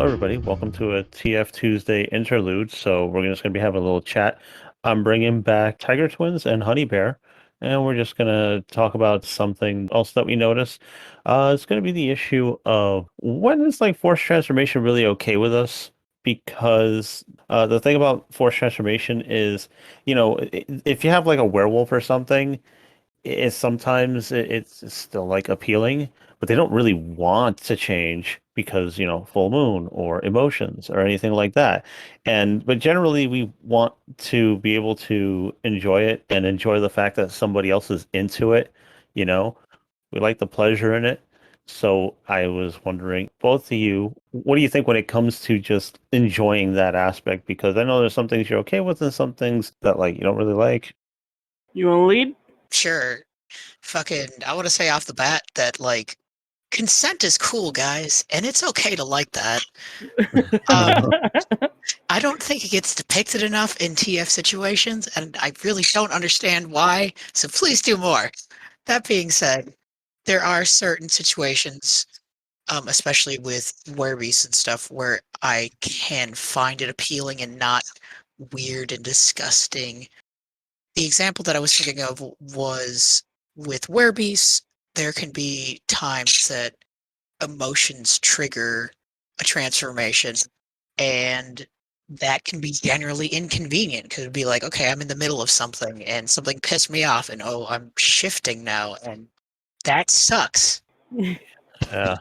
everybody. Welcome to a TFTuesday Interlude. So we're just going to be having a little chat. I'm bringing back TigerTwins and HoneyBear, and we're just going to talk about something else that we noticed. It's going to be the issue of when is like forced transformation really okay with us? Because the thing about forced transformation is, if you have like a werewolf or something, it's still like appealing, but they don't really want to change because, full moon or emotions or anything like that. But generally we want to be able to enjoy it and enjoy the fact that somebody else is into it, you know. We like the pleasure in it. So I was wondering, both of you, what do you think when it comes to just enjoying that aspect? Because I know there's some things you're okay with and some things that like you don't really like. You want to lead? Sure. I want to say off the bat that, like, consent is cool, guys, and it's okay to like that. I don't think it gets depicted enough in TF situations, and I really don't understand why, so please do more. That being said, there are certain situations, especially with werewolves and stuff, where I can find it appealing and not weird and disgusting. The example that I was thinking of was with werewolves. There can be times that emotions trigger a transformation, and that can be generally inconvenient because it'd be like, okay, I'm in the middle of something and something pissed me off, and oh, I'm shifting now, and that sucks. Yeah.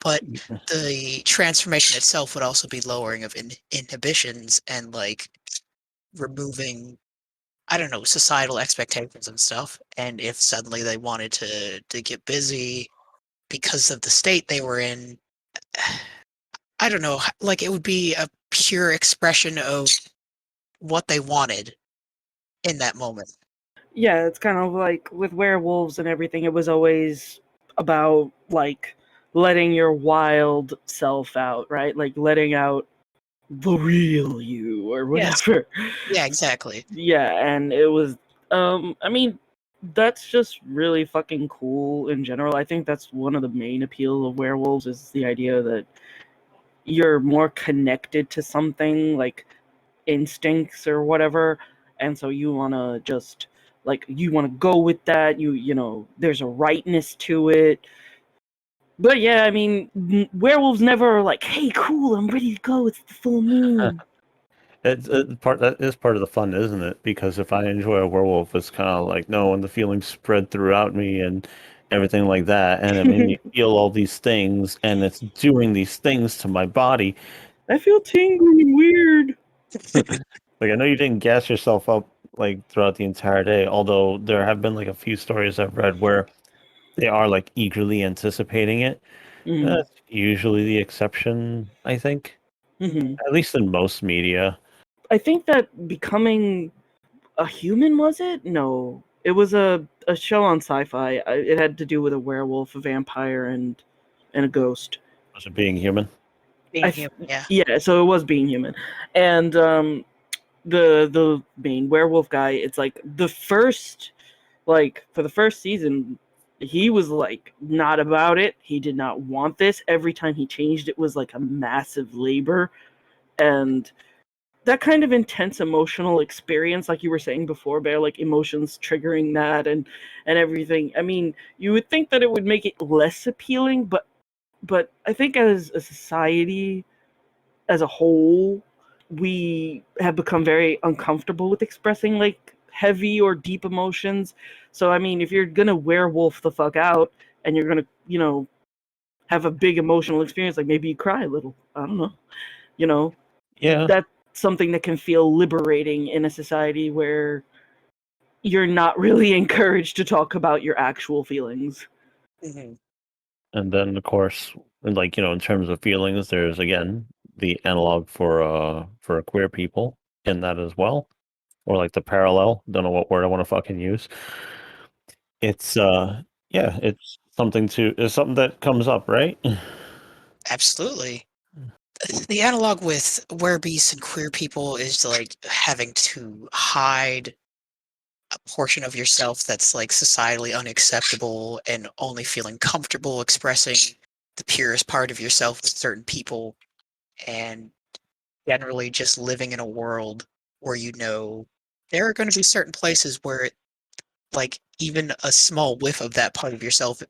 But the transformation itself would also be lowering of inhibitions and like removing, I don't know, societal expectations and stuff. And if suddenly they wanted to get busy because of the state they were in, I don't know, like it would be a pure expression of what they wanted in that moment. Yeah, it's kind of like with werewolves and everything, it was always about like letting your wild self out, right? Like letting out the real you or whatever. Yeah, exactly. Yeah, and it was I mean, that's just really fucking cool in general. I think that's one of the main appeal of werewolves is the idea that you're more connected to something like instincts or whatever, and so you want to just like you want to go with that. You know there's a rightness to it. But yeah, I mean, werewolves never are like, hey, cool, I'm ready to go, it's the full moon. That is part of the fun, isn't it? Because if I enjoy a werewolf, it's kind of like no, and the feelings spread throughout me and everything like that, and it made me feel all these things, and it's doing these things to my body. I feel tingly and weird. Like I know you didn't gas yourself up like throughout the entire day, although there have been like a few stories I've read where they are like eagerly anticipating it. Mm-hmm. That's usually the exception, I think, Mm-hmm. at least in most media. I think that becoming a human, was it? No, it was a show on sci-fi. It had to do with a werewolf, a vampire, and a ghost. Was it being human? Being human, yeah. Yeah, so it was being human, and the main werewolf guy. It's like the first, like for the first season, he was like not about it. He did not want this. Every time he changed, it was like a massive labor, and that kind of intense emotional experience, like you were saying before, Bear, like emotions triggering that and everything. I mean, you would think that it would make it less appealing, but I think as a society as a whole, we have become very uncomfortable with expressing like heavy or deep emotions. So I mean, if you're gonna werewolf the fuck out and you're gonna, have a big emotional experience, like maybe you cry a little. I don't know. You know, Yeah. that's something that can feel liberating in a society where you're not really encouraged to talk about your actual feelings. Mm-hmm. And then, of course, like, in terms of feelings, there's again the analog for queer people in that as well. Or like the parallel. Don't know what word I want to fucking use. It's yeah, it's something that comes up, right? Absolutely. The analog with werewolves and queer people is like having to hide a portion of yourself that's like societally unacceptable and only feeling comfortable expressing the purest part of yourself with certain people. and generally just living in a world where there are going to be certain places where like even a small whiff of that part of yourself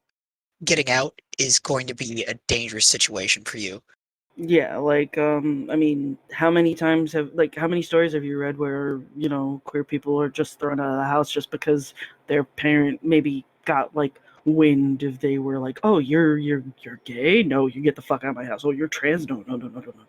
getting out is going to be a dangerous situation for you. Yeah, like I mean, how many stories have you read where, queer people are just thrown out of the house just because their parent maybe got like wind if they were like, "Oh, you're gay? No, you get the fuck out of my house. Oh, you're trans? No, no, no, no, no, no."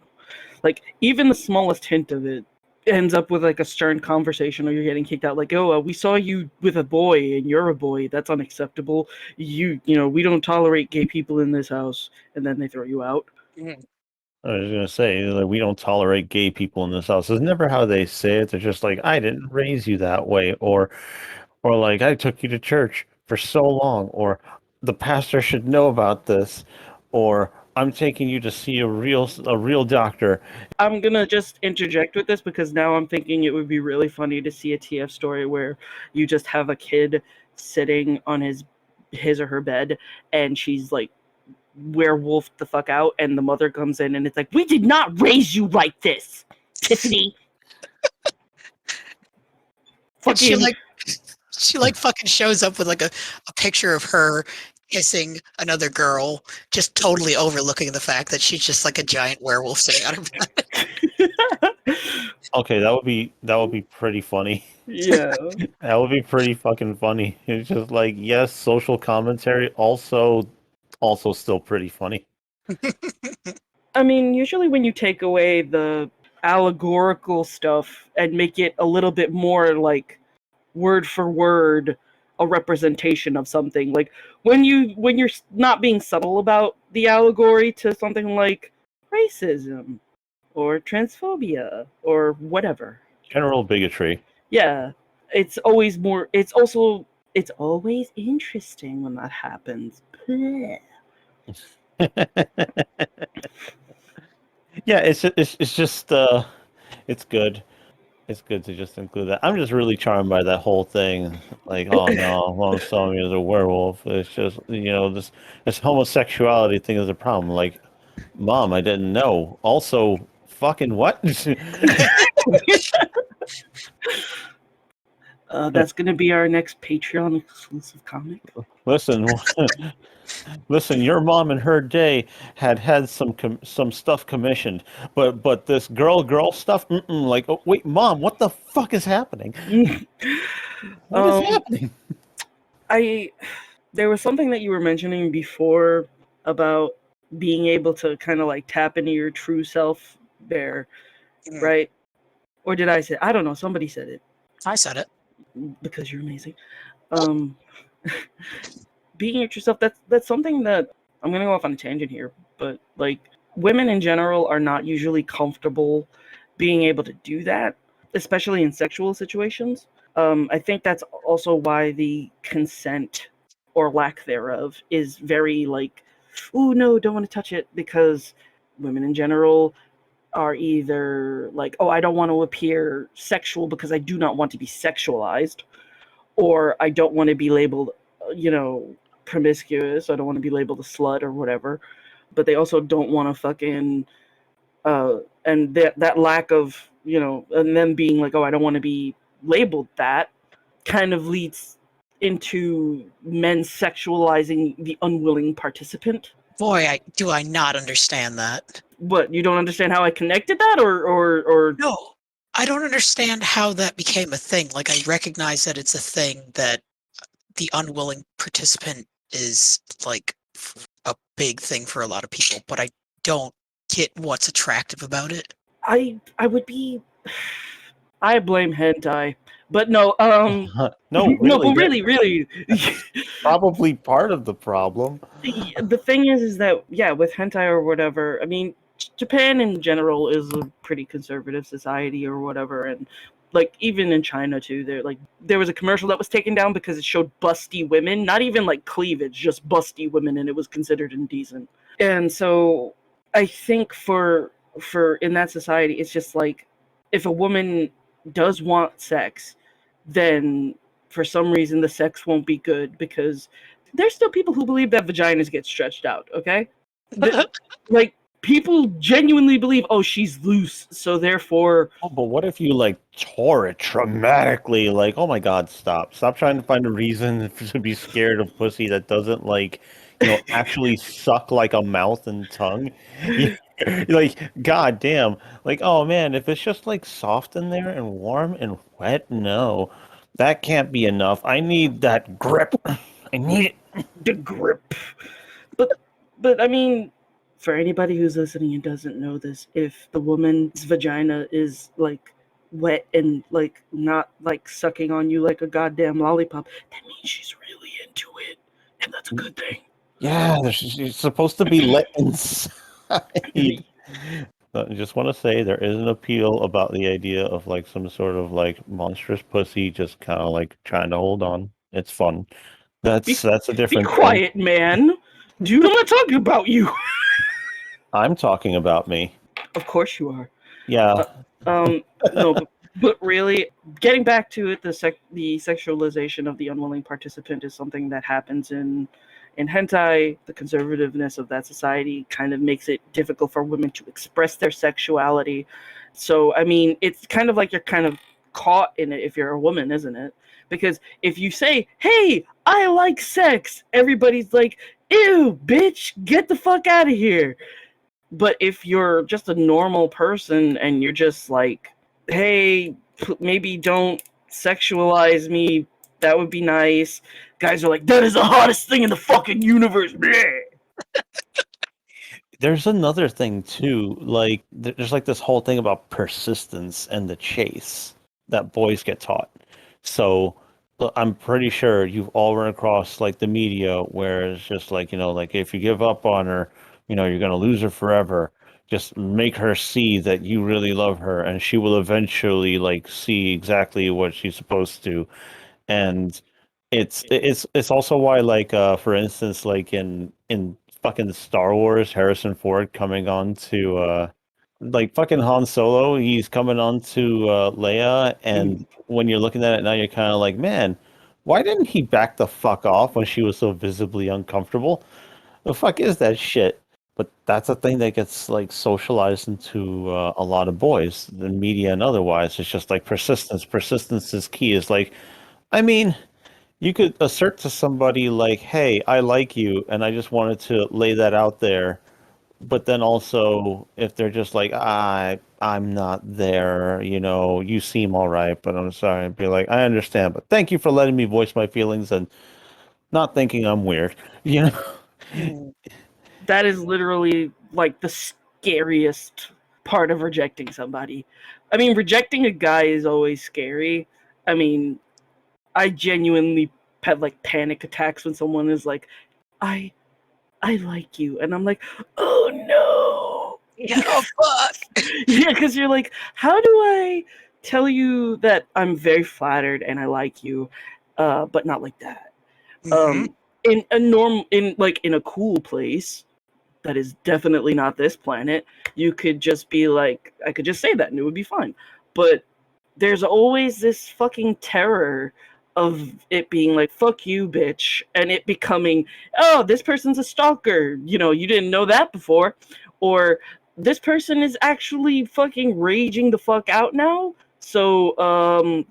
Like even the smallest hint of it ends up with like a stern conversation or you're getting kicked out. Like, "Oh, we saw you with a boy and you're a boy. That's unacceptable. We don't tolerate gay people in this house." And then they throw you out. Mm. I was gonna say, like, we don't tolerate gay people in this house. It's never how they say it. They're just like, I didn't raise you that way, or like, I took you to church for so long, or the pastor should know about this, or I'm taking you to see a real doctor. I'm gonna just interject with this because now I'm thinking it would be really funny to see a TF story where you just have a kid sitting on his or her bed and she's like werewolf the fuck out and the mother comes in and it's like, "We did not raise you like this, Tiffany." And she Fucking fucking shows up with like a picture of her kissing another girl, just totally overlooking the fact that she's just like a giant werewolf sitting on her bed. Okay, that would be pretty funny. yeah. That would be pretty fucking funny. It's just like, yes, social commentary, also still pretty funny. I mean, usually when you take away the allegorical stuff and make it a little bit more like word for word a representation of something, like when you're not being subtle about the allegory to something like racism or transphobia or whatever. General bigotry. Yeah, it's always interesting when that happens. Bleh. Yeah, it's just it's good. It's good to just include that. I'm just really charmed by that whole thing. Like, oh no, Long Song is a werewolf. It's just, this homosexuality thing is a problem. Like, Mom, I didn't know. Also, fucking what? That's gonna be our next Patreon exclusive comic. Listen, listen. Your mom in her day had some stuff commissioned, but this girl stuff. Like, oh, wait, Mom, what the fuck is happening? What is happening? There was something that you were mentioning before about being able to kind of like tap into your true self there, right? Or did I say? I don't know. Somebody said it. I said it. Because you're amazing. Being your true self, that's something that I'm gonna go off on a tangent here, but like women in general are not usually comfortable being able to do that, especially in sexual situations. I think that's also why the consent or lack thereof is very like, "Oh no, don't want to touch it," because women in general are either like, "Oh, I don't want to appear sexual because I do not want to be sexualized," or "I don't want to be labeled, promiscuous. I don't want to be labeled a slut or whatever." But they also don't want to fucking, and that lack of, and them being like, "Oh, I don't want to be labeled that," kind of leads into men sexualizing the unwilling participant. Boy, do I not understand that. What, you don't understand how I connected that, or No, I don't understand how that became a thing. Like, I recognize that it's a thing that the unwilling participant is like a big thing for a lot of people, but I don't get what's attractive about it. I would be. I blame hentai, but no, No, no, really, but really, probably part of the problem. the thing is that, yeah, with hentai or whatever, I mean, Japan in general is a pretty conservative society or whatever, and like even in China too, there was a commercial that was taken down because it showed busty women, not even like cleavage, just busty women, and it was considered indecent. And so I think for in that society, it's just like, if a woman does want sex, then for some reason the sex won't be good because there's still people who believe that vaginas get stretched out, okay? Like, people genuinely believe, oh, she's loose, so therefore. Oh, but what if you like tore it traumatically? Like, oh my God, stop trying to find a reason to be scared of pussy that doesn't like, actually suck like a mouth and tongue. Like, God damn. Like, oh man, if it's just like soft in there and warm and wet, no, that can't be enough. I need that grip. I need it. The grip. But I mean, for anybody who's listening and doesn't know this, if the woman's vagina is like wet and like not like sucking on you like a goddamn lollipop, that means she's really into it, and that's a good thing. Yeah, she's supposed to be let inside. I just want to say there is an appeal about the idea of like some sort of like monstrous pussy just kind of like trying to hold on. It's fun. That's a Be different thing. quiet, man. Dude, I'm not talking about you. I'm talking about me. Of course you are. Yeah. No, but really, getting back to it, the sexualization of the unwilling participant is something that happens in hentai. The conservativeness of that society kind of makes it difficult for women to express their sexuality. So, I mean, it's kind of like you're kind of caught in it if you're a woman, isn't it? Because if you say, hey, I like sex, everybody's like, ew, bitch, get the fuck out of here. But if you're just a normal person and you're just like, hey, maybe don't sexualize me, that would be nice. Guys are like, that is the hottest thing in the fucking universe. Bleh. There's another thing too. Like there's like this whole thing about persistence and the chase that boys get taught. So I'm pretty sure you've all run across like the media where it's just like, like if you give up on her, you're gonna lose her forever. Just make her see that you really love her and she will eventually like see exactly what she's supposed to. And it's also why like for instance like in fucking Star Wars, Harrison Ford coming on to like fucking Han Solo, he's coming on to Leia, and when you're looking at it now, you're kind of like, man, why didn't he back the fuck off when she was so visibly uncomfortable? The fuck is that shit? But that's a thing that gets like socialized into a lot of boys, the media and otherwise. It's just like persistence. Persistence is key. Is like, I mean, you could assert to somebody like, "Hey, I like you, and I just wanted to lay that out there." But then also, if they're just like, I'm not there, you seem all right, but I'm sorry, I'd be like, I understand, but thank you for letting me voice my feelings and not thinking I'm weird, That is literally like the scariest part of rejecting somebody. I mean, rejecting a guy is always scary. I mean, I genuinely have like panic attacks when someone is like, I like you, and I'm like, oh no. Oh fuck! Yeah, because you're like, how do I tell you that I'm very flattered and I like you, but not like that? Mhm. In a cool place that is definitely not this planet, you could just be like, I could just say that and it would be fine. But there's always this fucking terror of it being like, fuck you, bitch, and it becoming, oh, this person's a stalker. You didn't know that before. Or this person is actually fucking raging the fuck out now. So,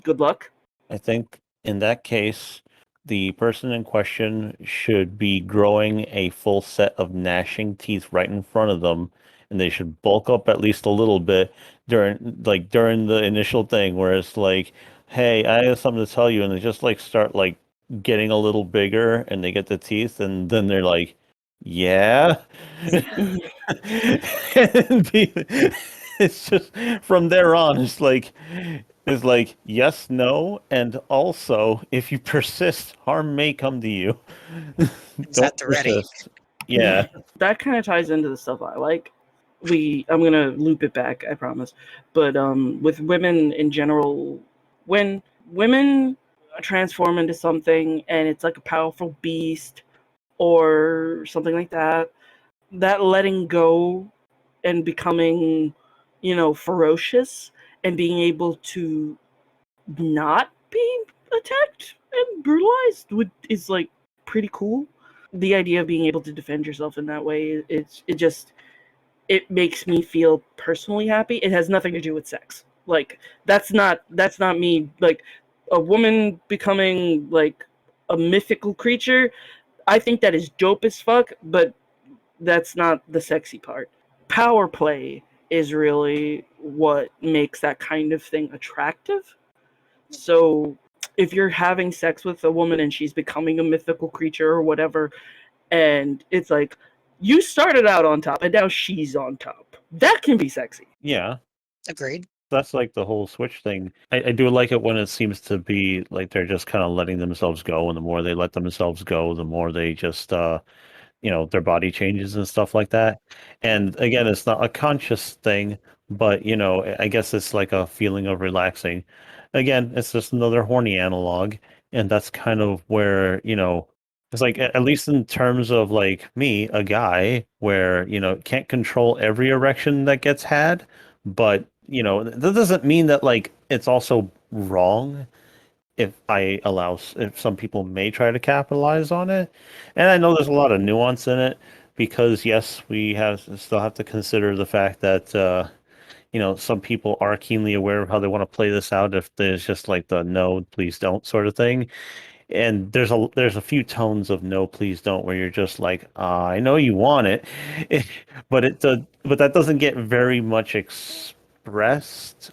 good luck. I think in that case, the person in question should be growing a full set of gnashing teeth right in front of them, and they should bulk up at least a little bit during the initial thing where it's like, "Hey, I have something to tell you," and they just like start like getting a little bigger, and they get the teeth, and then they're like, "Yeah," and it's just from there on, it's like yes, no, and also if you persist, harm may come to you. Is Don't that the ready? persist. Yeah. That kind of ties into the stuff I like. I'm gonna loop it back, I promise. But with women in general, when women transform into something and it's like a powerful beast or something like that, that letting go and becoming, ferocious and being able to not be attacked and brutalized is like pretty cool. The idea of being able to defend yourself in that way, it just it makes me feel personally happy. It has nothing to do with sex. Like that's not me. Like a woman becoming like a mythical creature. I think that is dope as fuck, but that's not the sexy part. Power play is really what makes that kind of thing attractive. So if you're having sex with a woman and she's becoming a mythical creature or whatever, and it's like you started out on top and now she's on top, that can be sexy. Yeah. Agreed. That's like the whole switch thing. I do like it when it seems to be like they're just kind of letting themselves go, and the more they let themselves go, the more they just their body changes and stuff like that. And again, it's not a conscious thing, but I guess it's like a feeling of relaxing. Again, it's just another horny analog, and that's kind of where, it's like at least in terms of like me, a guy, where, can't control every erection that gets had, but that doesn't mean that like it's also wrong if some people may try to capitalize on it. And I know there's a lot of nuance in it because yes, we have still have to consider the fact that some people are keenly aware of how they want to play this out if there's just like the no, please don't sort of thing. And there's a few tones of no, please don't where you're just like, I know you want it, but that doesn't get very much expressed.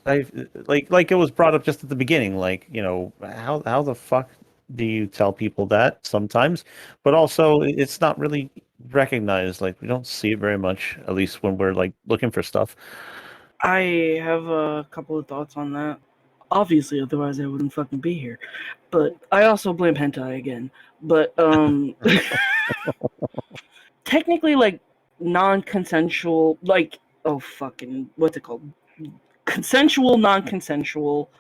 I like it was brought up just at the beginning, like how the fuck do you tell people that sometimes? But also it's not really recognized. Like we don't see it very much, at least when we're like looking for stuff. I have a couple of thoughts on that. Obviously, otherwise I wouldn't fucking be here. But I also blame hentai again. But technically, like non-consensual, like oh fucking what's it called? Consensual, non-consensual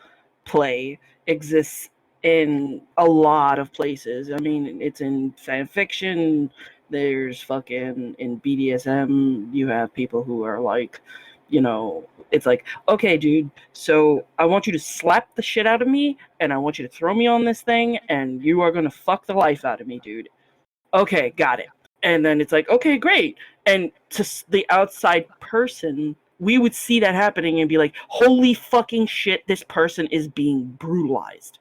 play exists in a lot of places. I mean, it's in fan fiction. There's fucking in BDSM. You have people who are like, it's like, okay, dude, so I want you to slap the shit out of me, and I want you to throw me on this thing, and you are gonna fuck the life out of me, dude. Okay, got it. And then it's like, okay, great. And to the outside person, we would see that happening and be like, holy fucking shit, this person is being brutalized.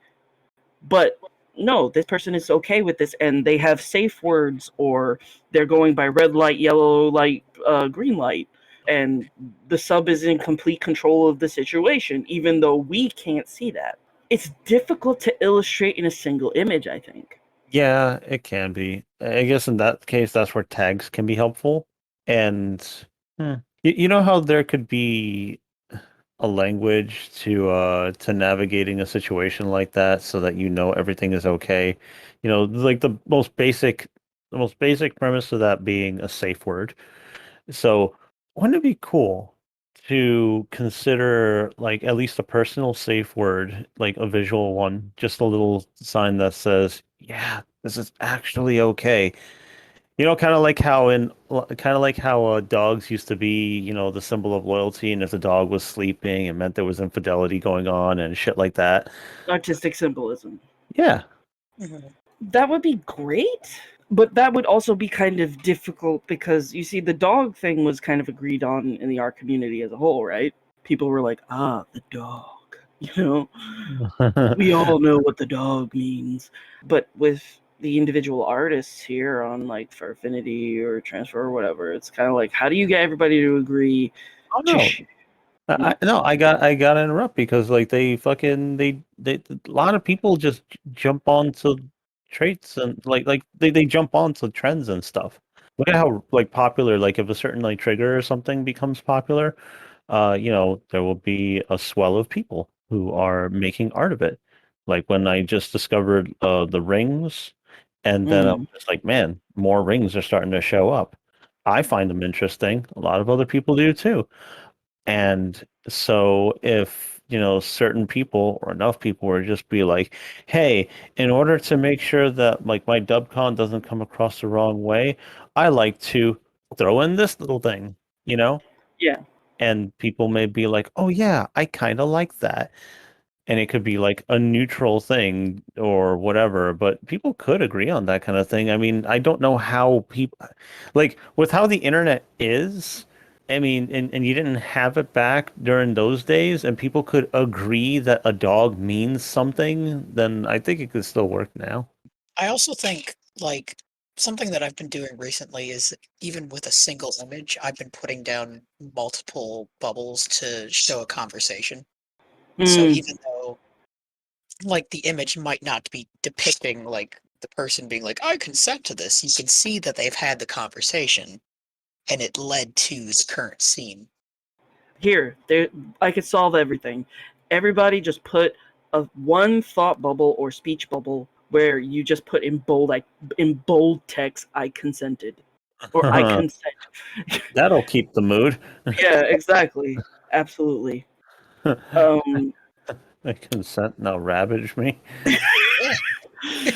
But no, this person is okay with this and they have safe words, or they're going by red light, yellow light, green light. And the sub is in complete control of the situation, even though we can't see that. It's difficult to illustrate in a single image, I think. Yeah, it can be. I guess in that case, that's where tags can be helpful. And you know how there could be a language to navigating a situation like that so that everything is okay. Like the most basic premise of that being a safe word. So wouldn't it be cool to consider like at least a personal safe word, like a visual one, just a little sign that says, yeah, this is actually okay. Kind of like how dogs used to be, the symbol of loyalty, and if the dog was sleeping, it meant there was infidelity going on and shit like that. Artistic symbolism. Yeah. That would be great, but that would also be kind of difficult because you see, the dog thing was kind of agreed on in the art community as a whole, right? People were like, the dog, we all know what the dog means. But with the individual artists here on like for Affinity or Transfer or whatever, it's kind of like, how do you get everybody to agree Oh to no. No, I got to interrupt because like they a lot of people just jump onto traits and they jump onto trends and stuff. Look at how like popular, like if a certain like trigger or something becomes popular, there will be a swell of people who are making art of it. Like when I just discovered the rings, and then I was Mm, just like, man, more rings are starting to show up. I find them interesting. A lot of other people do too. And so if, certain people or enough people would just be like, hey, in order to make sure that like my dubcon doesn't come across the wrong way, I like to throw in this little thing, you know? yeah. And people may be like, oh yeah, I kind of like that. And it could be like a neutral thing or whatever, but people could agree on that kind of thing. I mean, I don't know how people like with how the internet is I mean, and you didn't have it back during those days, and people could agree that a dog means something, then I think it could still work now. I also think like something that I've been doing recently is even with a single image, I've been putting down multiple bubbles to show a conversation. So Mm, even though like the image might not be depicting like the person being like, I consent to this, you can see that they've had the conversation and it led to the current scene. here, there, I could solve everything. Everybody just put a one thought bubble or speech bubble where you just put in bold, like in bold text, "I consented" or "I consent." That'll keep the mood. Yeah, exactly, absolutely. Um, I consent now ravage me. Yeah.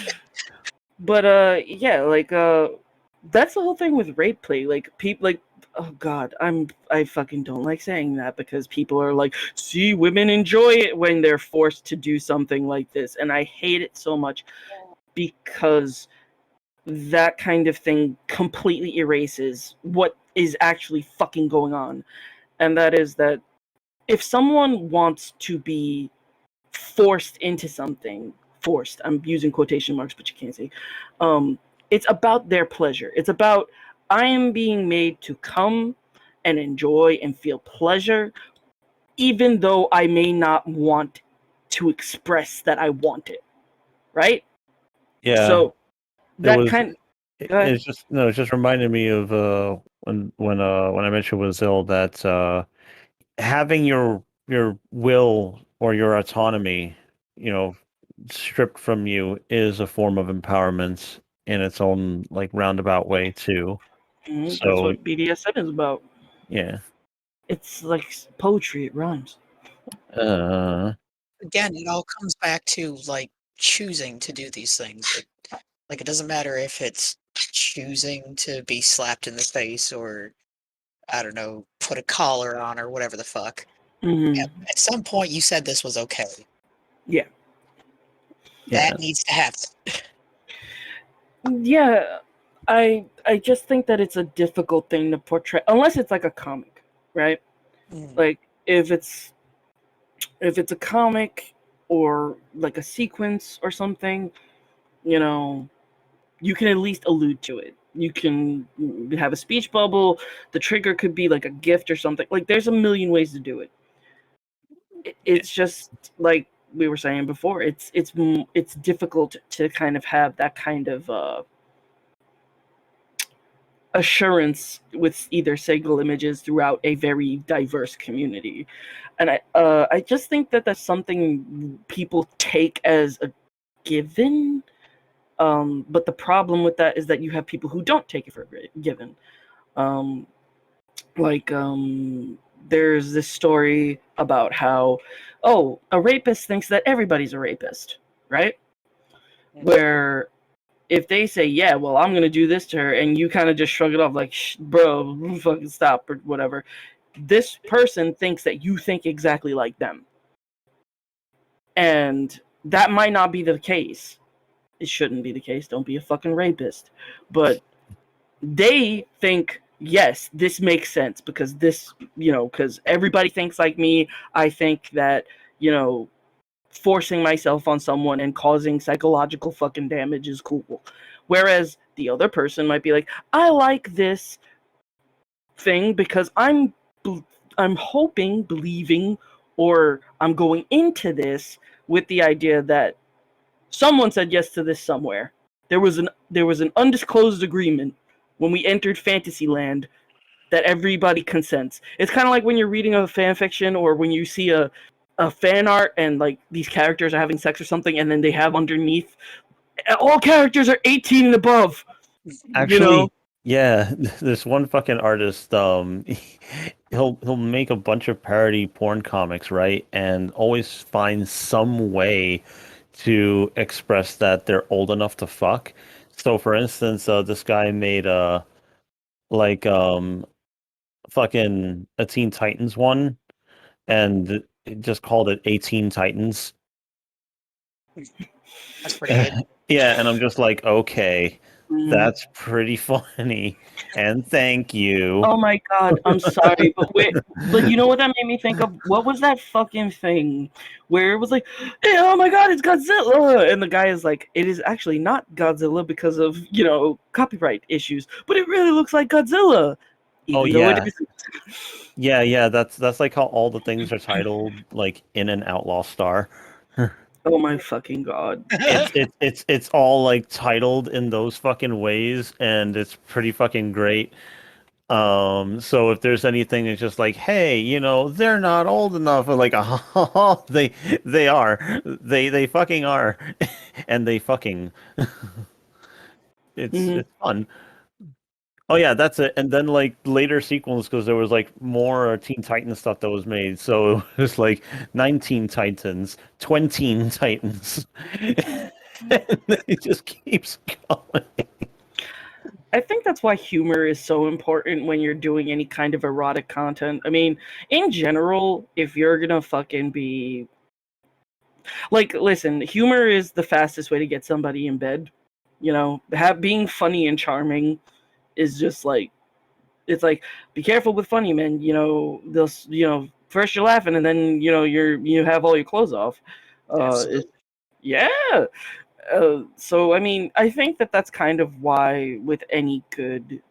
but yeah, like that's the whole thing with rape play. Like people, like, oh god, I fucking don't like saying that because people are like, see, women enjoy it when they're forced to do something like this, and I hate it so much because that kind of thing completely erases what is actually fucking going on. And that is that if someone wants to be forced into something, forced, I'm using quotation marks, but you can't see, it's about their pleasure. It's about, I am being made to come and enjoy and feel pleasure, even though I may not want to express that I want it. Right? Yeah, So it that was. kind, go ahead. It's just no. It just reminded me of when I mentioned with Zill that having your will or your autonomy, you know, stripped from you is a form of empowerment in its own like roundabout way too. That's So what BDSM is about. yeah. It's like poetry, it rhymes. Uh, Again, it all comes back to like choosing to do these things. Like it doesn't matter if it's choosing to be slapped in the face or I don't know, put a collar on or whatever the fuck. Hmm. At some point you said this was okay. Yeah. yeah. That needs to happen. Yeah, I just think that it's a difficult thing to portray unless it's like a comic, right? Mm. Like if it's a comic or like a sequence or something, you know, you can at least allude to it. You can have a speech bubble, the trigger could be like a gift or something. Like there's a million ways to do it. It's just like we were saying before, it's difficult to kind of have that kind of assurance with either single images throughout a very diverse community. And I just think that that's something people take as a given. But the problem with that is that you have people who don't take it for a given. Um, like there's this story about how, oh, a rapist thinks that everybody's a rapist, right? Where if they say, yeah, well, I'm gonna do this to her, and you kind of just shrug it off, like, bro, fucking stop or whatever, this person thinks that you think exactly like them, and that might not be the case. It shouldn't be the case. Don't be a fucking rapist, but they think, yes, this makes sense because this, because everybody thinks like me. I think that, you know, forcing myself on someone and causing psychological fucking damage is cool. Whereas the other person might be like, I like this thing because I'm hoping, believing, or I'm going into this with the idea that someone said yes to this somewhere. There was an undisclosed agreement when we entered Fantasyland that everybody consents. It's kind of like when you're reading a fan fiction or when you see a fan art and like these characters are having sex or something and then they have underneath all characters are 18 and above, you know. Actually, yeah, this one fucking artist, he'll make a bunch of parody porn comics, right? And always find some way to express that they're old enough to fuck. So for instance, this guy made like fucking a Teen Titans one and it just called it 18 Titans. That's pretty good. Yeah, and I'm just like, okay. That's pretty funny. And thank you. Oh my god, I'm sorry, but wait, but you know what that made me think of? What was that fucking thing where it was like, hey, oh my god, it's Godzilla, and the guy is like, it is actually not Godzilla because of copyright issues, but it really looks like Godzilla, Oh even though it yeah. isn't. Yeah, that's like how all the things are titled like in an Outlaw Star. Oh my fucking god. It's all like titled in those fucking ways, and it's pretty fucking great. So if there's anything that's just like, hey, they're not old enough, or like, oh, they are, they fucking are, and they fucking, Hmm. it's fun. Oh yeah, that's it. And then like later sequels, because there was like more Teen Titans stuff that was made, so it was like 19 Titans, 20 Titans, and it just keeps going. I think that's why humor is so important when you're doing any kind of erotic content. I mean, in general, if you're gonna fucking be like, listen, humor is the fastest way to get somebody in bed. Being funny and charming is just like, it's like, be careful with funny men. They'll first you're laughing and then you have all your clothes off. Absolutely. Yeah. So I mean, I think that's kind of why with any good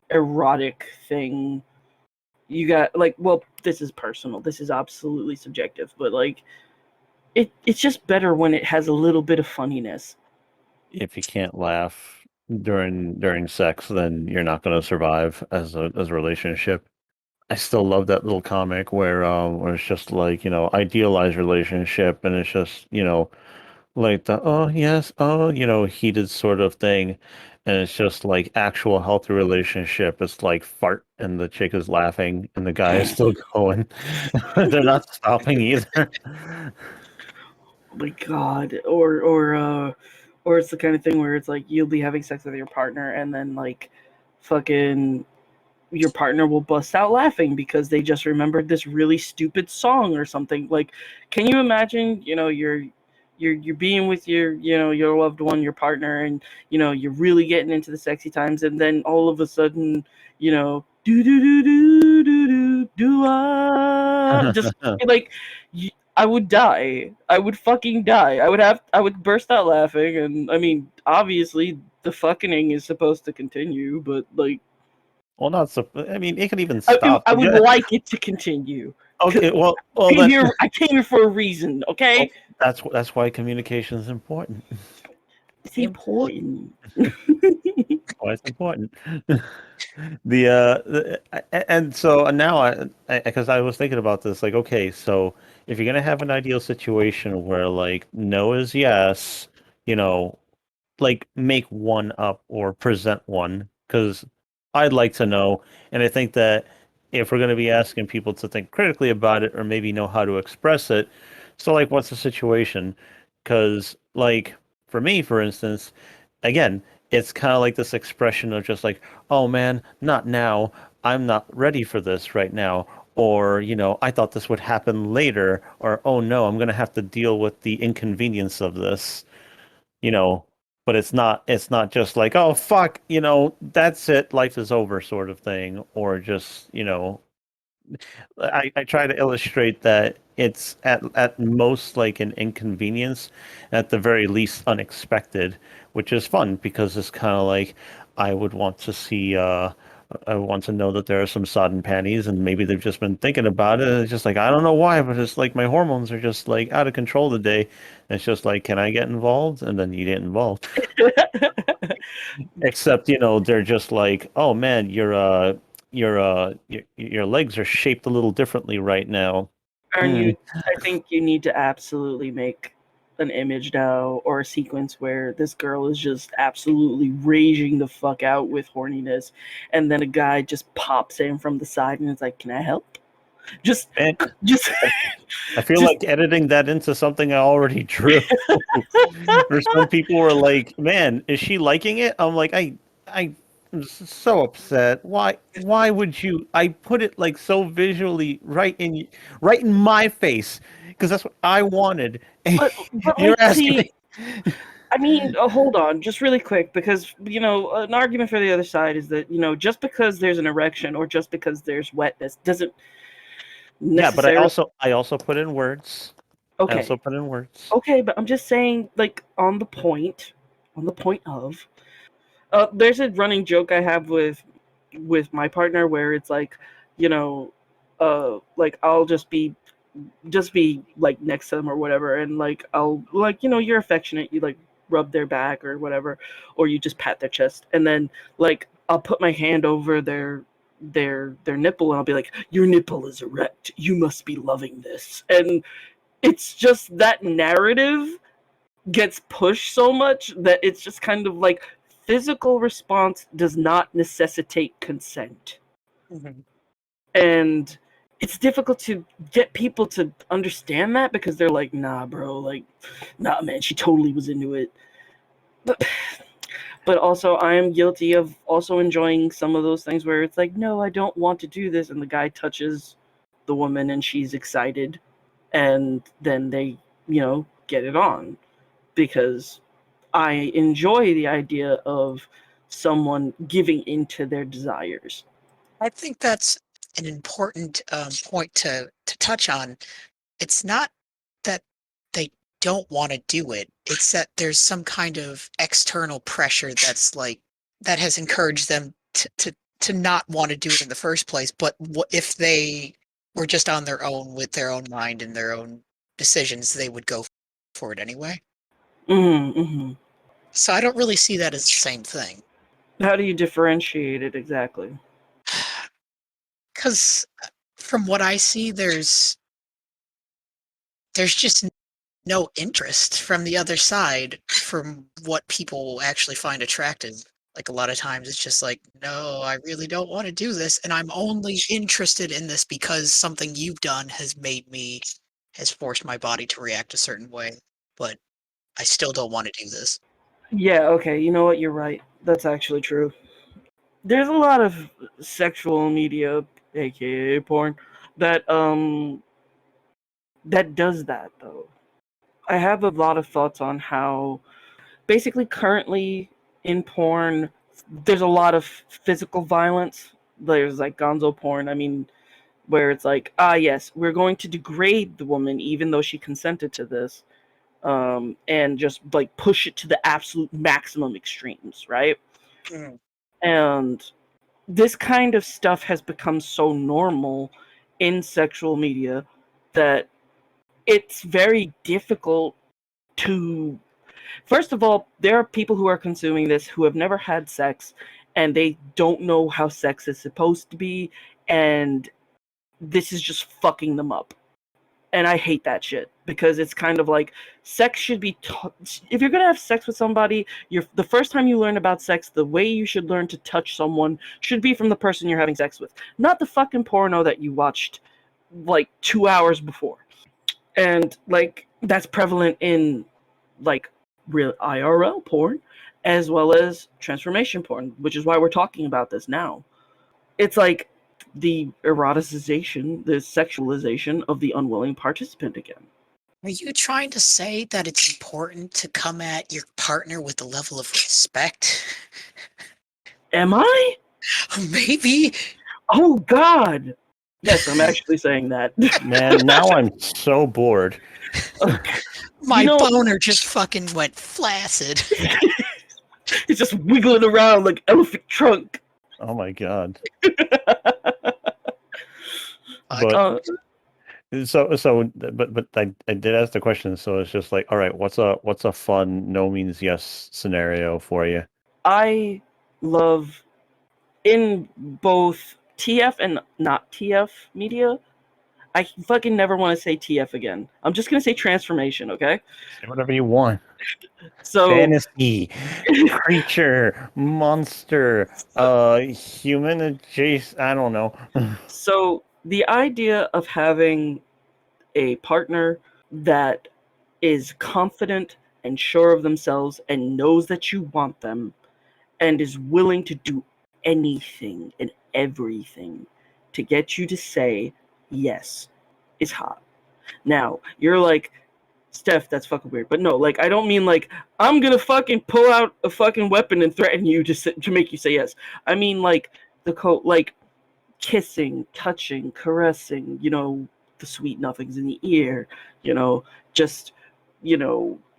erotic thing, you got like, well, this is personal. This is absolutely subjective, but like, it's just better when it has a little bit of funniness. If you can't laugh during sex, then you're not going to survive as a relationship. I still love that little comic where it's just like, idealized relationship, and it's just, like the oh yes, oh, heated sort of thing. And it's just like actual healthy relationship. It's like fart and the chick is laughing and the guy is still going. They're not stopping either. Oh my god, or it's the kind of thing where it's like you'll be having sex with your partner and then like fucking your partner will bust out laughing because they just remembered this really stupid song or something. Like, can you imagine, you're being with your loved one, your partner, and you're really getting into the sexy times, and then all of a sudden, do do do do do do do just like I would die. I would fucking die. I would burst out laughing, and I mean, obviously the fucking is supposed to continue, but like, Well, not so. I mean, it could even I, stop. I would like it to continue. 'Cause Okay, well, then, I came here for a reason, well, okay? that's why communication is important. It's important. Why it's important. And so now because I was thinking about this, like, okay, so if you're gonna have an ideal situation where like no is yes, you know, like make one up or present one, because I'd like to know, and I think that if we're going to be asking people to think critically about it or maybe know how to express it, so like what's the situation? Because like for me, for instance, again, it's kind of like this expression of just like, oh man, not now. I'm not ready for this right now. Or, I thought this would happen later. Or, oh no, I'm going to have to deal with the inconvenience of this you know, but it's not just like, oh fuck, that's it, life is over sort of thing, or just, I try to illustrate that it's at most like an inconvenience, at the very least unexpected, which is fun because it's kind of like I would want to see I want to know that there are some sodden panties and maybe they've just been thinking about it. And it's just like I don't know why, but it's like my hormones are just like out of control today. And it's just like, can I get involved? And then you get involved. Except, they're just like, oh man, your legs are shaped a little differently right now. And Hmm. I think you need to absolutely make an image now or a sequence where this girl is just absolutely raging the fuck out with horniness, and then a guy just pops in from the side and is like, "Can I help?" Just, Man, just, I feel just. like editing that into something I already drew. Or some people were like, "Man, is she liking it?" I'm like, I'm so upset. Why would you? I put it like so visually right in my face because that's what I wanted. And But you're like, asking see, me. I mean, hold on, just really quick, because an argument for the other side is that just because there's an erection or just because there's wetness doesn't Yeah, but necessarily. I also put in words. I also Okay, put in words. okay, but I'm just saying, like, on the point of, there's a running joke I have with my partner where it's like, you know, like I'll just be like next to them or whatever, and like I'll like you're affectionate, you like rub their back or whatever, or you just pat their chest, and then like I'll put my hand over their nipple and I'll be like, your nipple is erect, you must be loving this. And it's just that narrative gets pushed so much that it's just kind of like physical response does not necessitate consent. Mhm. And it's difficult to get people to understand that because they're like, nah, bro, like, nah, man, she totally was into it. But also, I am guilty of also enjoying some of those things where it's like, no, I don't want to do this. And the guy touches the woman and she's excited. And then they, get it on because I enjoy the idea of someone giving into their desires. I think that's an important point to touch on. It's not that they don't want to do it. It's that there's some kind of external pressure that's like that has encouraged them to not want to do it in the first place. But if they were just on their own with their own mind and their own decisions, they would go for it anyway. Mm-hmm. So I don't really see that as the same thing. How do you differentiate it exactly? Because from what I see, there's just no interest from the other side from what people actually find attractive. Like a lot of times it's just like, no, I really don't want to do this. And I'm only interested in this because something you've done has forced my body to react a certain way. But I still don't want to do this. Yeah, okay, you know what? You're right. That's actually true. There's a lot of sexual media, aka porn, that that does that though. I have a lot of thoughts on how basically currently in porn there's a lot of physical violence. There's like gonzo porn. I mean, where it's like, ah, yes, we're going to degrade the woman even though she consented to this, and just like push it to the absolute maximum extremes, right? Mm. And this kind of stuff has become so normal in sexual media that it's very difficult to. First of all, there are people who are consuming this who have never had sex and they don't know how sex is supposed to be, and this is just fucking them up. And I hate that shit because it's kind of like sex should be if you're going to have sex with somebody, you're the first time you learn about sex, the way you should learn to touch someone should be from the person you're having sex with, not the fucking porno that you watched like 2 hours before. And like that's prevalent in like real IRL porn as well as transformation porn, which is why we're talking about this now. It's like the eroticization, the sexualization of the unwilling participant again. Are you trying to say that it's important to come at your partner with a level of respect? Am I? Maybe. Oh God! Yes, I'm actually saying that. Man, now I'm so bored. My boner just fucking went flaccid. It's just wiggling around like elephant trunk. Oh my God. Uh, But I did ask the question, so it's just like, all right, what's a fun no means yes scenario for you? I love in both TF and not TF media. I fucking never want to say TF again. I'm just gonna say transformation, okay? Say whatever you want. So Fantasy, creature, monster, human adjacent. I don't know. so the idea of having a partner that is confident and sure of themselves and knows that you want them and is willing to do anything and everything to get you to say yes is hot. Now, you're like, Steph, that's fucking weird. But no, like I don't mean like I'm gonna fucking pull out a fucking weapon and threaten you to make you say yes. I mean like like kissing, touching, caressing, the sweet nothings in the ear, just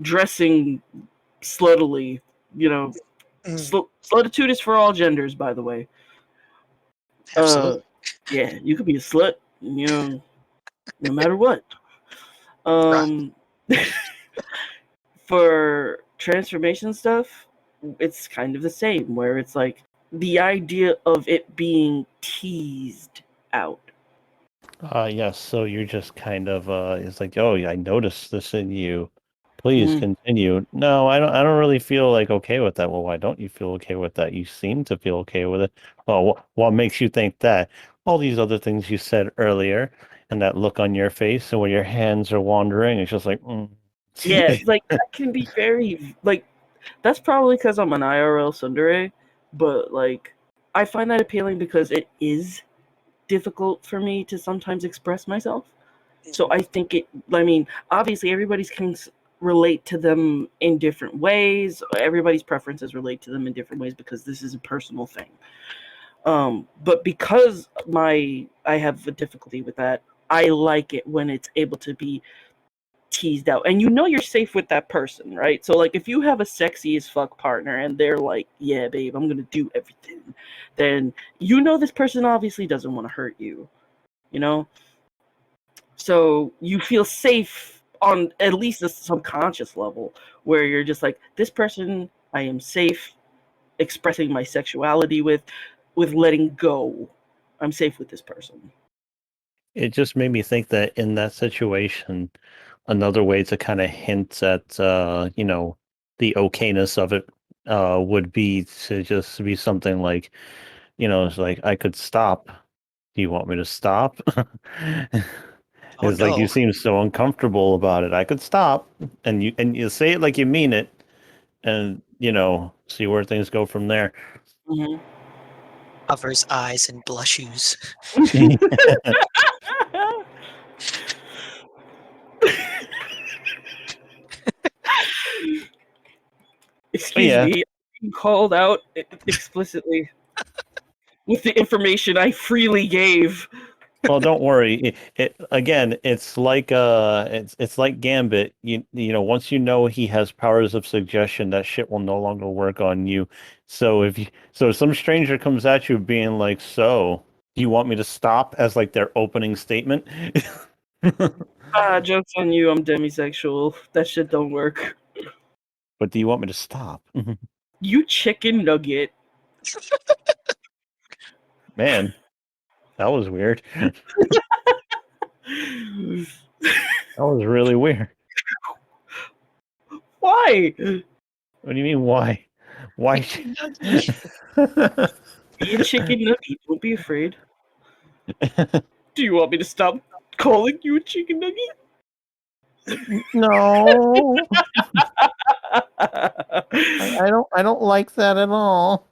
dressing sluttily, slutitude is for all genders, by the way. Absolutely. Yeah, you could be a slut, no matter what. Right. For transformation stuff, it's kind of the same, where it's like the idea of it being teased out. Yes, so you're just kind of it's like, oh, yeah, I noticed this in you. Please Mhm. continue. No, I don't really feel like okay with that. Well, why don't you feel okay with that? You seem to feel okay with it. Oh, what makes you think that? All these other things you said earlier, and that look on your face, and when your hands are wandering, it's just like, Yeah, like that can be very like that's probably because I'm an IRL tsundere, but like I find that appealing because it is difficult for me to sometimes express myself. So I think I mean, obviously everybody's can relate to them in different ways. Everybody's preferences relate to them in different ways because this is a personal thing. But because I have a difficulty with that, I like it when it's able to be teased out and you're safe with that person, right? So like if you have a sexy as fuck partner and they're like, yeah babe, I'm gonna do everything, then this person obviously doesn't want to hurt you, you know so you feel safe on at least a subconscious level where you're just like, this person I am safe expressing my sexuality with letting go. I'm safe with this person. it just made me think that in that situation, another way to kind of hint at the okayness of it would be to just be something like, it's like I could stop. Do you want me to stop? Oh It's like you no. seem so uncomfortable about it. I could stop, and you say it like you mean it, and see where things go from there. Mhm. Covers eyes and blushes. But Excuse yeah, me, I'm called out explicitly with the information I freely gave. well, don't worry. Again, it's like Gambit. Once you know he has powers of suggestion, that shit will no longer work on you. So if some stranger comes at you being like, "So, do you want me to stop?" as like their opening statement. Joke's on you, I'm demisexual. That shit don't work. But do you want me to stop? You chicken nugget. Man, that was weird. That was really weird. Why? What do you mean, why? Why? Chicken nugget. Be a chicken nugget. Don't be afraid. Do you want me to stop calling you a chicken nugget? No, I don't like that at all.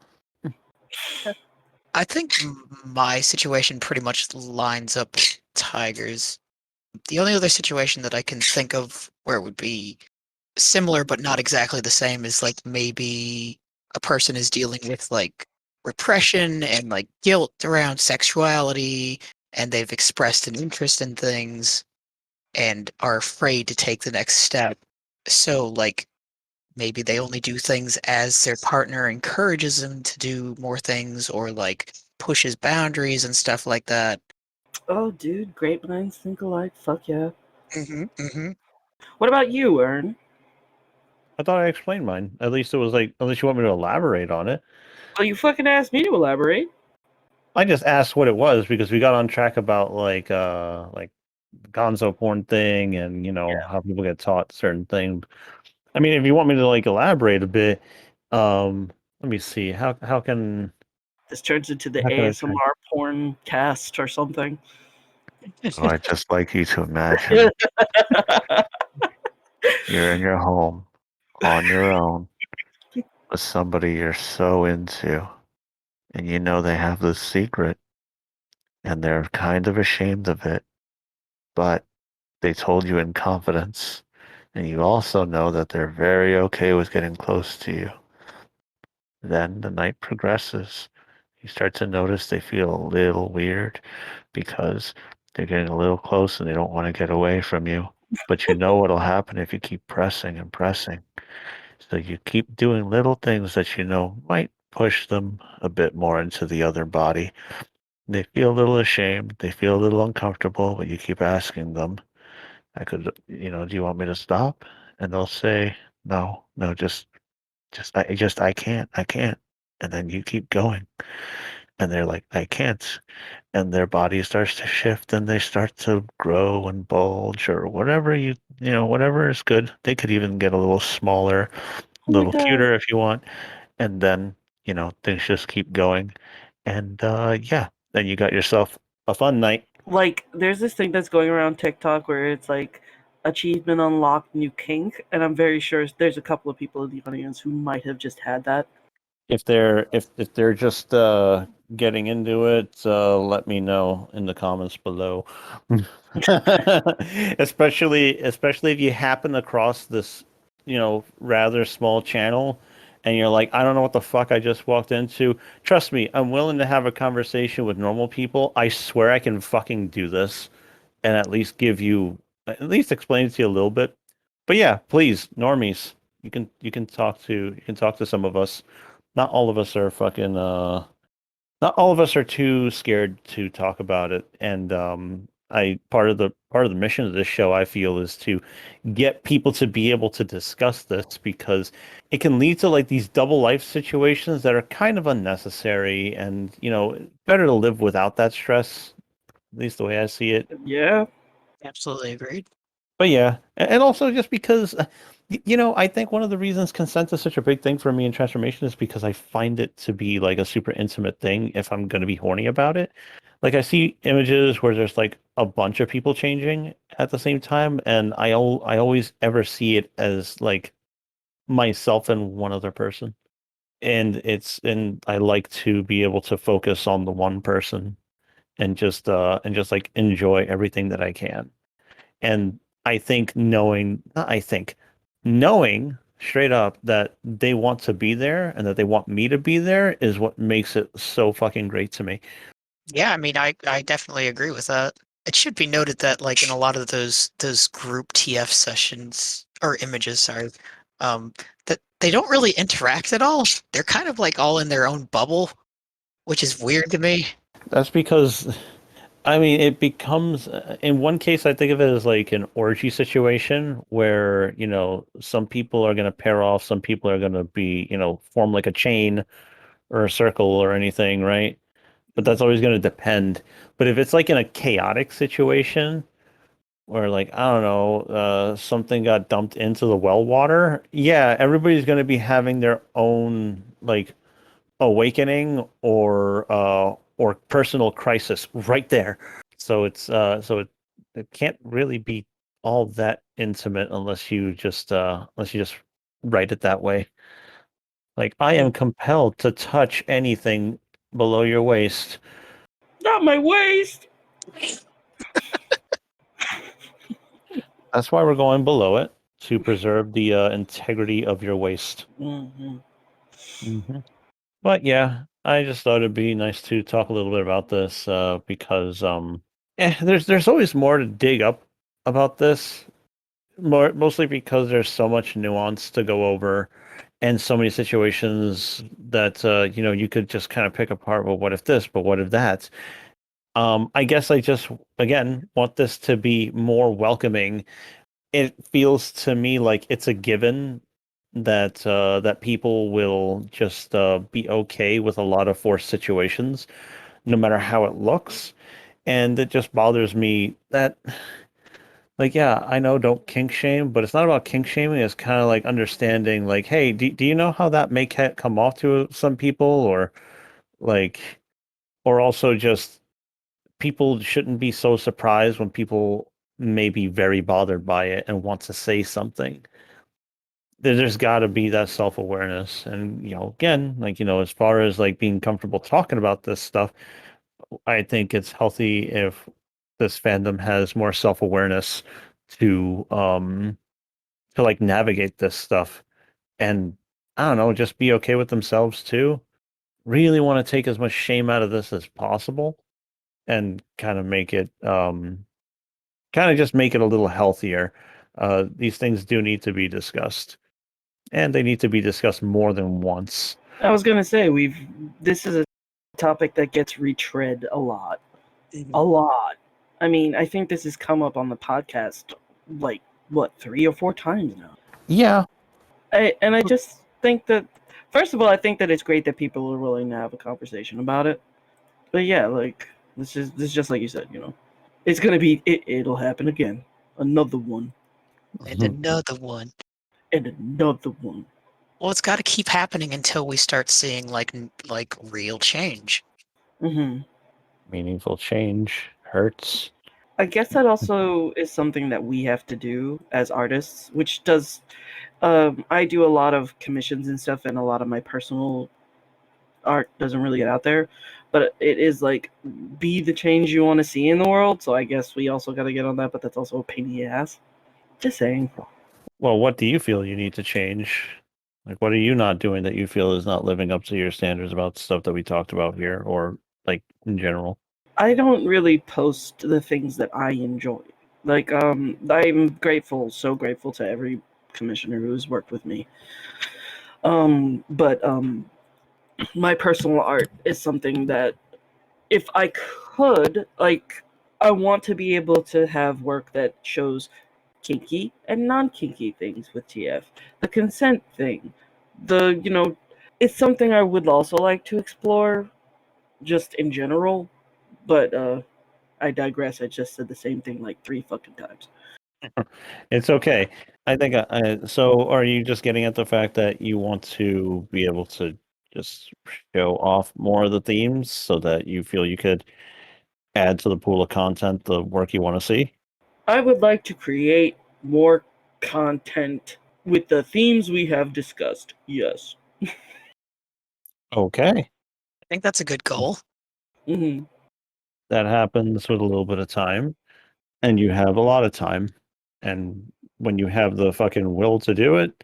I think my situation pretty much lines up with Tiger's. The only other situation that I can think of where it would be similar but not exactly the same is like maybe a person is dealing with like repression and like guilt around sexuality and they've expressed an interest in things and are afraid to take the next step. So like maybe they only do things as their partner encourages them to do more things or like pushes boundaries and stuff like that. Oh, dude, great minds think alike. Fuck yeah. Mm-hmm. What about you, Ern? I thought I explained mine. At least it was like, unless you want me to elaborate on it. Well, you fucking asked me to elaborate. I just asked what it was because we got on track about like gonzo porn thing and how people get taught certain things. I mean, if you want me to like elaborate a bit, let me see. This turns into the How can I try? ASMR porn cast or something. Oh, I'd just like you to imagine you're in your home on your own with somebody you're so into, and they have this secret, and they're kind of ashamed of it, but they told you in confidence, And you also know that they're very okay with getting close to you. Then the night progresses. You start to notice they feel a little weird because they're getting a little close and they don't want to get away from you. But you know what'll happen if you keep pressing and pressing. So you keep doing little things that you know might push them a bit more into the other body. They feel a little ashamed, they feel a little uncomfortable, but you keep asking them, do you want me to stop? And they'll say, no, no, I can't. And then you keep going. And they're like, I can't. And their body starts to shift and they start to grow and bulge or whatever whatever is good. They could even get a little smaller, a Oh my little god. cuter if you want. And then, things just keep going. And yeah, then you got yourself a fun night. Like, there's this thing that's going around TikTok where it's like achievement unlocked new kink, and I'm very sure there's a couple of people in the audience who might have just had that. If they're just getting into it, let me know in the comments below. Especially if you happen across this, rather small channel and you're like, I don't know what the fuck I just walked into. Trust me, I'm willing to have a conversation with normal people. I swear I can fucking do this and at least explain it to you a little bit. But yeah, please, normies, you can talk to some of us. Not all of us are fucking not all of us are too scared to talk about it. And I part of the mission of this show I feel is to get people to be able to discuss this because it can lead to like these double life situations that are kind of unnecessary and better to live without that stress, at least the way I see it. Yeah. Absolutely agreed. But yeah, and also just because, I think one of the reasons consent is such a big thing for me in transformation is because I find it to be like a super intimate thing if I'm going to be horny about it. Like I see images where there's like a bunch of people changing at the same time, and I always ever see it as like myself and one other person. And I like to be able to focus on the one person and just like enjoy everything that I can. And I think not I think, knowing straight up that they want to be there and that they want me to be there is what makes it so fucking great to me. Yeah, I mean, I definitely agree with that. It should be noted that, like, in a lot of those group TF sessions or images, sorry, um, that they don't really interact at all. They're kind of like all in their own bubble, which is weird to me. That's because, I mean, it becomes, in one case, I think of it as like an orgy situation where, some people are going to pair off, some people are going to be, form like a chain or a circle or anything, right? But that's always going to depend. But if it's like in a chaotic situation, or like I don't know, something got dumped into the well water. Yeah, everybody's going to be having their own like awakening or personal crisis right there. So it can't really be all that intimate unless you just write it that way. Like I am compelled to touch anything below your waist. Not my waist. That's why we're going below it to preserve the integrity of your waist. Hmm. Hmm. But yeah, I just thought it'd be nice to talk a little bit about this because there's always more to dig up about this. Mostly because there's so much nuance to go over and so many situations that you could just kind of pick apart. Well, what if this? But what if that? I guess I just again want this to be more welcoming. It feels to me like it's a given that people will just be okay with a lot of forced situations, no matter how it looks. And it just bothers me that, like, yeah, I know don't kink shame, but it's not about kink shaming. It's kind of like understanding, like, hey, do you know how that may come off to some people, or like, or also just people shouldn't be so surprised when people may be very bothered by it and want to say something. There's got to be that self-awareness. And again, like as far as like being comfortable talking about this stuff, I think it's healthy if this fandom has more self-awareness to to like navigate this stuff and I don't know, just be okay with themselves too. Really want to take as much shame out of this as possible and kind of make it kind of just make it a little healthier. These things do need to be discussed, and they need to be discussed more than once. I was gonna say this is a topic that gets retread a lot. A lot. I mean, I think this has come up on the podcast like what 3 or 4 times now. Yeah. I just think that first of all, I think that it's great that people are willing to have a conversation about it. But yeah, like this is just like you said, it's gonna be it'll happen again, another one, And another one. and another one. Well, it's got to keep happening until we start seeing like real change. Mm-hmm. Meaningful change hurts. I guess that also is something that we have to do as artists, which does. I do a lot of commissions and stuff, and a lot of my personal art doesn't really get out there. But it is like, be the change you want to see in the world. So I guess we also got to get on that, but that's also a pain in the ass. Just saying. Well, what do you feel you need to change? Like, what are you not doing that you feel is not living up to your standards about stuff that we talked about here, or like in general? I don't really post the things that I enjoy. Like, I'm grateful, so grateful to every commissioner who's worked with me. But my personal art is something that if I could, like, I want to be able to have work that shows kinky and non-kinky things with TF. The consent thing. It's something I would also like to explore just in general, but I digress. I just said the same thing like 3 fucking times. It's okay. I think so are you just getting at the fact that you want to be able to just show off more of the themes so that you feel you could add to the pool of content the work you want to see? I would like to create more content with the themes we have discussed. Yes. Okay. I think that's a good goal. Mm-hmm. That happens with a little bit of time, and you have a lot of time. And when you have the fucking will to do it,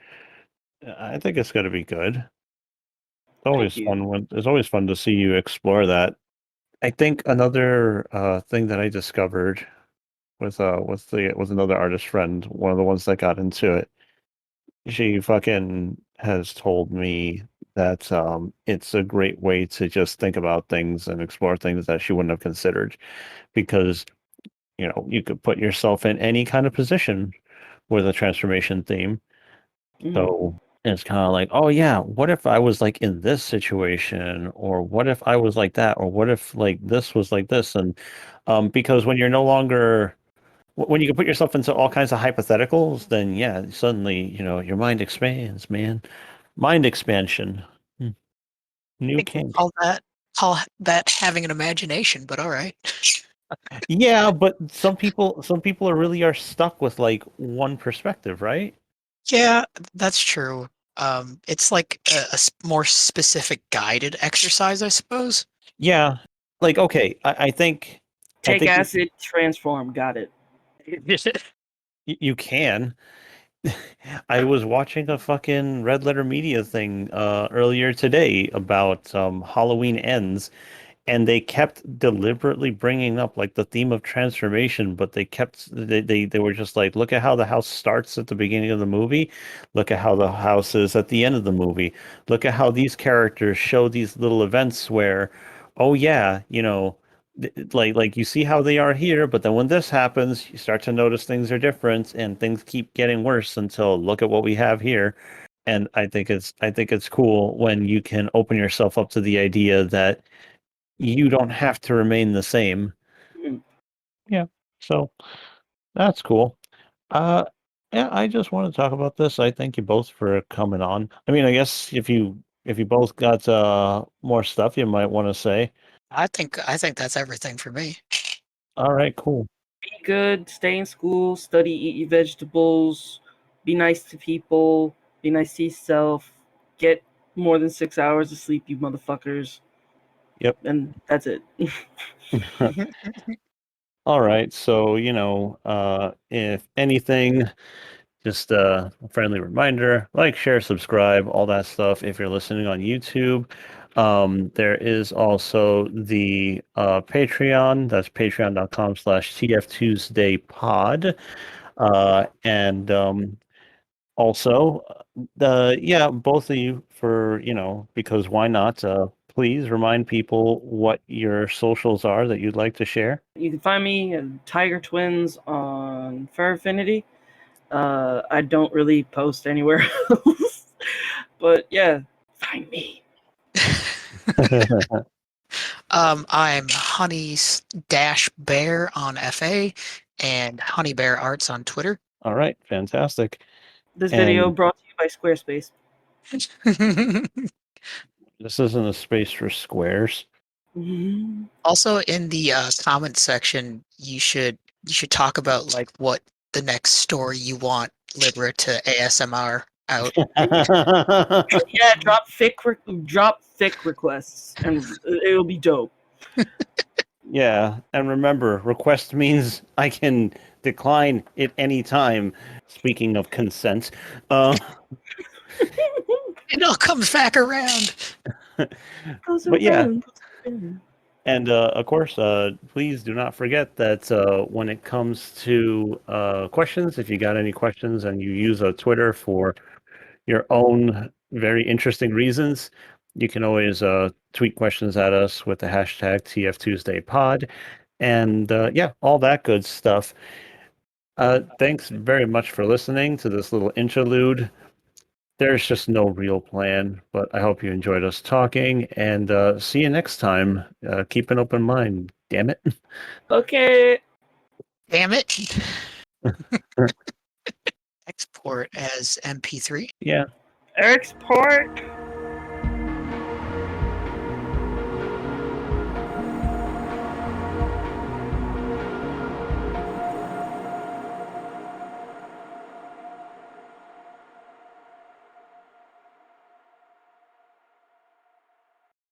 I think it's going to be good. It's always you. fun it's always fun to see you explore that. I think another thing that I discovered with another artist friend, one of the ones that got into it, she fucking has told me that it's a great way to just think about things and explore things that she wouldn't have considered because you could put yourself in any kind of position with a transformation theme. Mm-hmm. So it's kind of like, oh yeah, what if I was like in this situation, or what if I was like that, or what if like this was like this, and because when you're no longer when you can put yourself into all kinds of hypotheticals, then yeah, suddenly your mind expands, man. Mind expansion. Hmm. I New think we kink. call that having an imagination, but all right. Yeah, but some people are stuck with like one perspective, right? Yeah, that's true. It's like more specific guided exercise, I suppose. Yeah. Like okay, I Take think acid, transform. Got it. you can. I was watching a fucking Red Letter Media thing earlier today about Halloween Ends, and they kept deliberately bringing up like the theme of transformation, but they were just like, look at how the house starts at the beginning of the movie, look at how the house is at the end of the movie, look at how these characters show these little events where, oh yeah, like you see how they are here, but then when this happens, you start to notice things are different and things keep getting worse until look at what we have here. And I think it's cool when you can open yourself up to the idea that you don't have to remain the same. Mm. Yeah. So that's cool. Uh yeah, I just want to talk about this. I thank you both for coming on. I mean, I guess if you both got more stuff you might want to say. I think that's everything for me. All right, cool. Be good. Stay in school. Study. Eat your vegetables. Be nice to people. Be nice to yourself. Get more than 6 hours of sleep, you motherfuckers. Yep. And that's it. All right. So, if anything, just a friendly reminder, like, share, subscribe, all that stuff if you're listening on YouTube. There is also the Patreon. That's patreon.com/TFTuesdayPod. And also, both of you because why not? Please remind people what your socials are that you'd like to share. You can find me at Tiger Twins on Fur Affinity. I don't really post anywhere else, but yeah, find me. I'm Honey-Bear on FA and HoneyBear Arts on Twitter. All right, fantastic. This And video brought to you by Squarespace. this isn't a space for squares. Mhm. Also, in the comment section, you should talk about like what the next story you want Libra to ASMR out. Yeah, drop fic requests, and it'll be dope. Yeah, and remember, request means I can decline at any time. Speaking of consent, It all comes back around. but yeah, and of course, please do not forget that when it comes to questions, if you got any questions and you use Twitter for your own very interesting reasons, you can always tweet questions at us with the hashtag TFTuesdayPod, and all that good stuff. Thanks very much for listening to this little interlude. There's just no real plan, but I hope you enjoyed us talking, and see you next time. Keep an open mind, damn it. Okay. Damn it. Export as MP3. Yeah. Export.